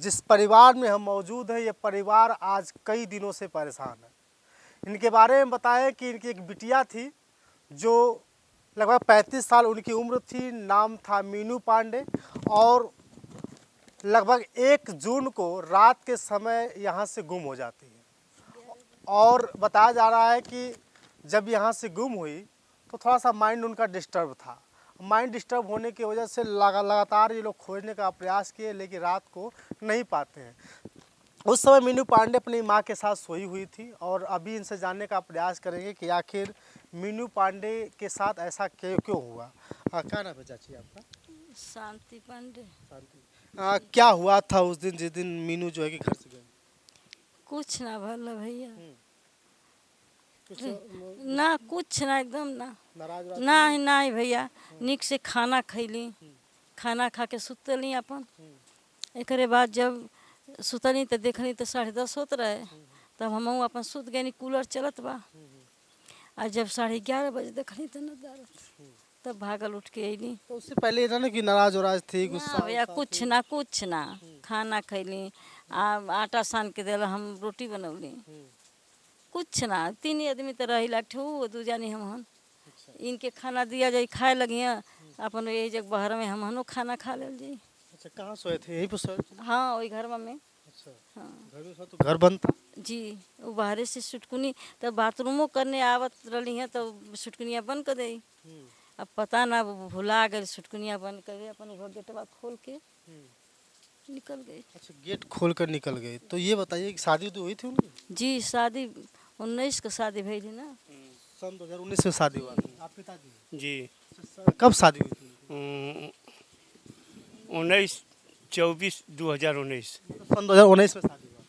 जिस परिवार में हम मौजूद हैं, ये परिवार आज कई दिनों से परेशान है। इनके बारे में बताएं कि इनकी एक बिटिया थी जो लगभग 35 साल उनकी उम्र थी, नाम था मीनू पांडे, और लगभग 1 जून को रात के समय यहाँ से गुम हो जाती है। और बताया जा रहा है कि जब यहाँ से गुम हुई तो थोड़ा सा माइंड उनका डिस्टर्ब था। माइंड डिस्टर्ब होने की वजह से लगातार ये लोग खोजने का प्रयास किए, लेकिन रात को नहीं पाते हैं। उस समय मीनू पांडे अपनी माँ के साथ सोई हुई थी, और अभी इनसे जानने का प्रयास करेंगे कि आखिर मीनू पांडे के साथ ऐसा क्यों हुआ। क्या नाम है चाची आपका? शांति पांडे। शांति। क्या हुआ था उस दिन जिस दिन मीनू जो है कि घर से गए? कुछ ना भला भैया, कुछ ना कुछ ना, एकदम ना नाराज ना ही ना ही भैया। निक से खाना खैली, खाना खा के सुतली अपन। एकरे बाद जब सुतली तो देखली तो 10:30 होत रहे, तब हम अपन सुत गए। कूलर चलत बा, और जब 11:30 बजे देखली तो नदारत, तब भागल उठ के अली। तो उससे पहले ना कि नाराज वराज थी, ना गुस्सा भैया कुछ ना कुछ ना। खाना खैली, आटा सान के दिला, हम रोटी बनौली, कुछ ना। 3 आदमी तो रही ठू दू जानी हम इनके खाना दिया जाए, खाए लगी अपन यही जगह बहर में हम खाना खा ले जी। अच्छा, कहाँ सोए थे? यहीं पर सोए थे? हाँ वही घर में। अच्छा, हाँ घर में सोए तो घर बंद था? जी। वो बाहर से सुटकुनी तब बाथरूमों करने आवत रही हैं, तो सुटकुनिया बंद कर दी। अब पता ना भुला गए, सुटकुनिया बंद कर अपन वो गेटवा खोल के निकल गई। अच्छा, गेट खोल कर निकल गए। तो ये बताइए कि शादी तो हुई थी उनकी? जी शादी 19 का शादी भई थी ना। सन 2019 में शादी हुआ। आप पिताजी? जी। कब शादी हुई थी? 19/24/2019। सन 2019 में शादी हुआ।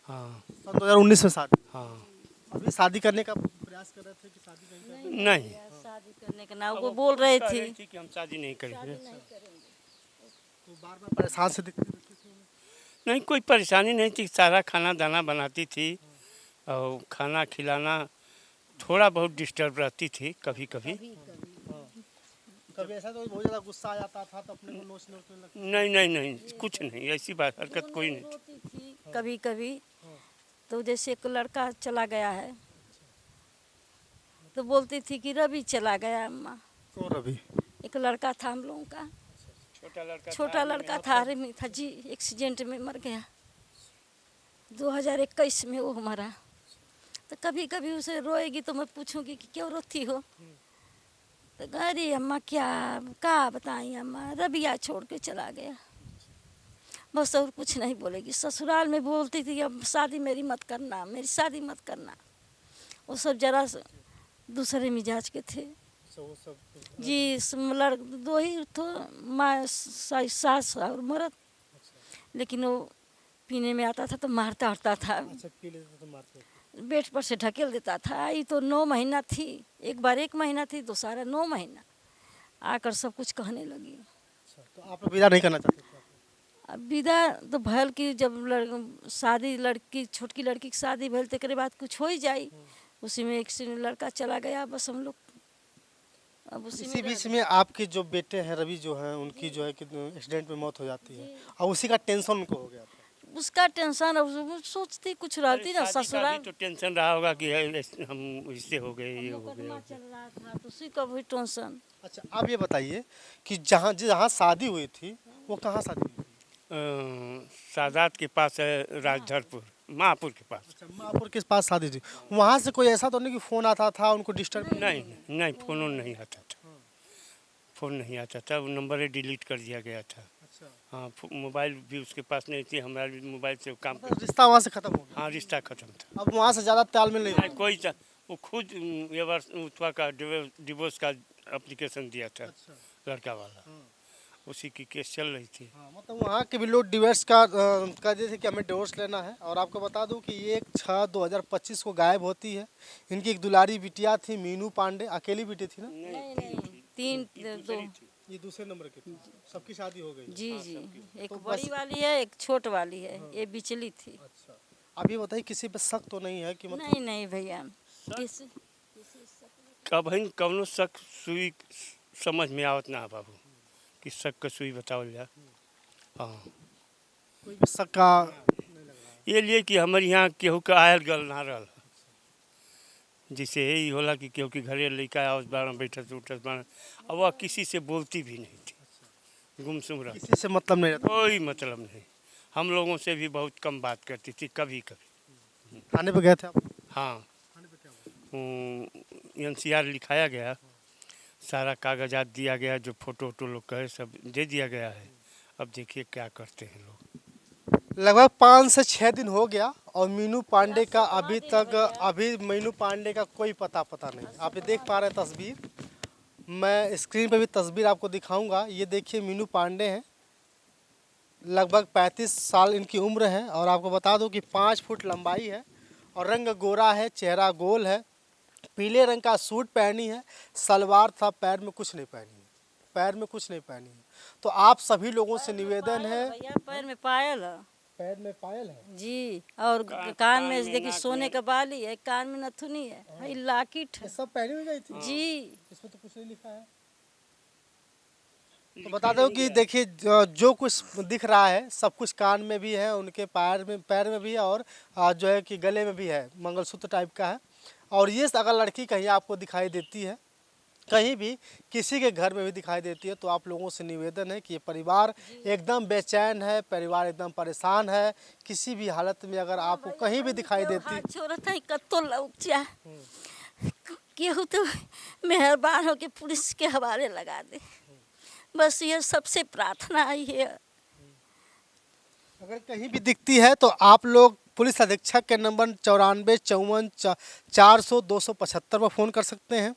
हाँ सन 2019 में शादी। हाँ। अभी शादी करने का प्रयास कर रहे थे कि शादी कहीं? नहीं, शादी करने के ना वो बोल रही थी कि हम शादी नहीं करेंगे। तो बार बार परेशान से दिखती थी? नहीं, कोई परेशानी नहीं थी। सारा खाना दाना बनाती थी और खाना खिलाना थोड़ा बहुत डिस्टर्ब रहती थी कभी कभी। कभी ऐसा तो बहुत ज़्यादा गुस्सा आ जाता था तो अपने को नोच नोचने लगती? नहीं नहीं नहीं, कुछ नहीं, ऐसी बात हरकत कोई नहीं थी। रोती थी कभी कभी। तो जैसे एक लड़का चला गया है तो बोलती थी कि रवि चला गया अम्मा। कौन रवि? एक लड़का था हम लोगों का, छोटा लड़का था, आर्मी था जी। एक्सीडेंट में मर गया 2021 में वो मरा। तो कभी कभी उसे रोएगी तो मैं पूछूंगी कि क्यों रोती हो, तो अरे अम्मा क्या बताई अम्मा, रबिया छोड़ के चला गया, बस और कुछ नहीं बोलेगी। ससुराल में बोलती थी अब शादी मेरी मत करना, मेरी शादी मत करना। वो सब जरा दूसरे मिजाज के थे जी। दो ही तो माँ सास और मर्द, लेकिन वो पीने में आता था तो मारता हटता था। अच्छा, पी लेते तो मारते थे। बेड पर से ढकेल देता था। ये तो 9 महीना थी, एक बार 1 महीना थी, दूसरा 9 महीना आकर सब कुछ कहने लगी। अच्छा, तो आप लोग विदा नहीं करना चाहते थे? अब विदा तो भल की जब शादी लड़की छोटकी लड़की की शादी भल तक बाद कुछ हो ही जाए, उसी में एक लड़का चला गया, बस हम लोग अब उसी इसी में बीच में आपके जो बेटे हैं रवि जो हैं, उनकी जो है कि एक्सीडेंट में मौत हो जाती है, और उसी का टेंशन उनको हो गया था। उसका टेंशन। अब वो सोचती कुछ रहती ना ससुराल तो टेंशन रहा होगा कि हम इससे हो गए, ये हो मुकदमा गया। चल रहा था तो उसी का भी टेंशन। अच्छा, आप ये बताइए कि जहाँ जहाँ शादी हुई थी वो कहाँ शादी हुई थी? सादात के पास है, राजधरपुर, महापुर के पास। अच्छा, माहौपुर के पास शादी थी। वहाँ से कोई ऐसा तो नहीं कि फ़ोन आता था उनको डिस्टर्ब? नहीं नहीं, फोन नहीं आता था। फ़ोन नहीं आता था, वो नंबर ही डिलीट कर दिया गया था। अच्छा, हाँ, मोबाइल भी उसके पास नहीं थी, हमारा भी मोबाइल से काम मतलब रिश्ता वहाँ से ख़त्म हो गया? हाँ, रिश्ता खत्म था। अब वहाँ से ज़्यादा तालमेल नहीं नहीं, हुआ? कोई वो खुद ये वर्ष उत्वा का डिवोर्स का एप्लीकेशन दिया था अच्छा, लड़का वाला, उसी की केस चल रही थी। हाँ, मतलब वहाँ के भी लोग डिवोर्स का कह देते थे कि हमें डिवोर्स लेना है। और आपको बता दूं कि ये 6/2025 को गायब होती है। इनकी एक दुलारी बिटिया थी मीनू पांडे, अकेली बेटी थी ना? नहीं 2 ये दूसरे नंबर की थी, सबकी शादी हो गई? जी जी। एक तो बड़ी बस- वाली है, एक छोट वाली है, ये बिचली थी। अच्छा, आप ये बताइए किसी पे शक तो नहीं है कि मतलब? नहीं नहीं भैया, किसी कभी कवनो शक सुई समझ में आवत ना बाबू कि शक का सुई बताओ जा। हाँ, कोई भी शक का ये लिए कि हमारे यहाँ केहू के आयल गल ना रहल, जिसे यही होला कि केहू के घरे लड़का आवत बारह बैठत उठत बारह, अब वह किसी से बोलती भी नहीं थी, गुमसुम रह, किसी से मतलब नहीं रहता। कोई मतलब नहीं। हम लोगों से भी बहुत कम बात करती थी, कभी कभी। थाने पे गए थे आप? हाँ, NCR लिखाया गया, सारा कागजात दिया गया, जो फोटो वोटो लोग कहे सब दे दिया गया है। अब देखिए क्या करते हैं लोग। लगभग 5 से 6 दिन हो गया और मीनू पांडे का अभी मीनू पांडे का कोई पता नहीं। आप ये देख पा रहे हैं तस्वीर, मैं स्क्रीन पे भी तस्वीर आपको दिखाऊंगा। ये देखिए मीनू पांडे हैं, लगभग 35 साल इनकी उम्र है और आपको बता दूं कि 5 फुट लंबाई है और रंग गोरा है, चेहरा गोल है, पीले रंग का सूट पहनी है, सलवार था, पैर में कुछ नहीं पहनी है, पैर में कुछ नहीं पहनी है। तो आप सभी लोगों से निवेदन है, भैया पैर में पायल है पैर में पायल है, जी, और कान में देखिए सोने का बाली है, कान में नथुनी है, लाकिट ये है सब पहनी हुई गई थी। जी। इसमें तो कुछ नहीं लिखा है। तो बता दो कि देखिए जो कुछ दिख रहा है सब कुछ कान में भी है, उनके पैर में भी है और जो है कि गले में भी है, मंगलसूत्र टाइप का है। और ये अगर लड़की कहीं आपको दिखाई देती है, कहीं भी किसी के घर में भी दिखाई देती है, तो आप लोगों से निवेदन है कि ये परिवार एकदम बेचैन है, परिवार एकदम परेशान है। किसी भी हालत में अगर आपको कहीं भी दिखाई देती, छोड़त है कत्तो लौचा केहू तो मेहरबान हो के पुलिस के हवाले लगा दे, बस ये सबसे प्रार्थना आई है। अगर कहीं भी दिखती है तो आप लोग पुलिस अधीक्षक के नंबर 9454 पर फ़ोन कर सकते हैं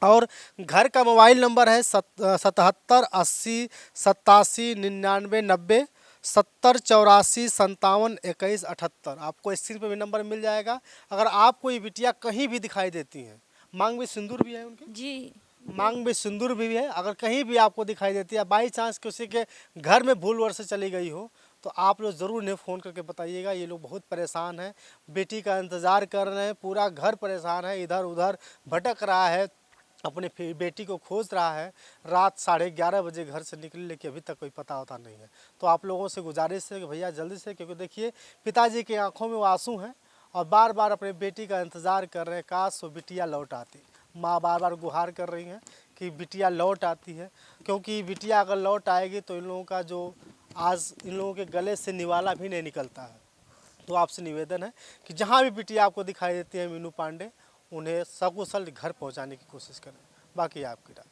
और घर का मोबाइल नंबर है 77 80 87 99 90 70 84 57 21 78। आपको स्क्रीन पर भी नंबर मिल जाएगा। अगर आपको ये बिटिया कहीं भी दिखाई देती हैं, मांग में सिंदूर भी है उनके, जी, मांग में सिंदूर भी है, अगर कहीं भी आपको दिखाई देती है, बाई चांस किसी के घर में भूल वश से चली गई हो, तो आप लोग ज़रूर इन्हें फ़ोन करके बताइएगा। ये लोग बहुत परेशान हैं, बेटी का इंतज़ार कर रहे हैं, पूरा घर परेशान है, इधर उधर भटक रहा है, अपने बेटी को खोज रहा है। रात 11:30 बजे घर से निकली, लेकिन अभी तक कोई पता होता नहीं है। तो आप लोगों से गुजारिश है कि भैया जल्दी से, क्योंकि देखिए पिताजी की आंखों में वो आंसू हैं और बार बार अपने बेटी का इंतज़ार कर रहे हैं, काश वो बिटिया लौट आती। माँ बार बार गुहार कर रही हैं कि बिटिया लौट आती है, क्योंकि बिटिया अगर लौट आएगी तो इन लोगों का जो आज इन लोगों के गले से निवाला भी नहीं निकलता है। तो आपसे निवेदन है कि जहाँ भी बिटिया आपको दिखाई देती है मीनू पांडे, उन्हें सकुशल घर पहुँचाने की कोशिश करें। बाकी आपकी राय।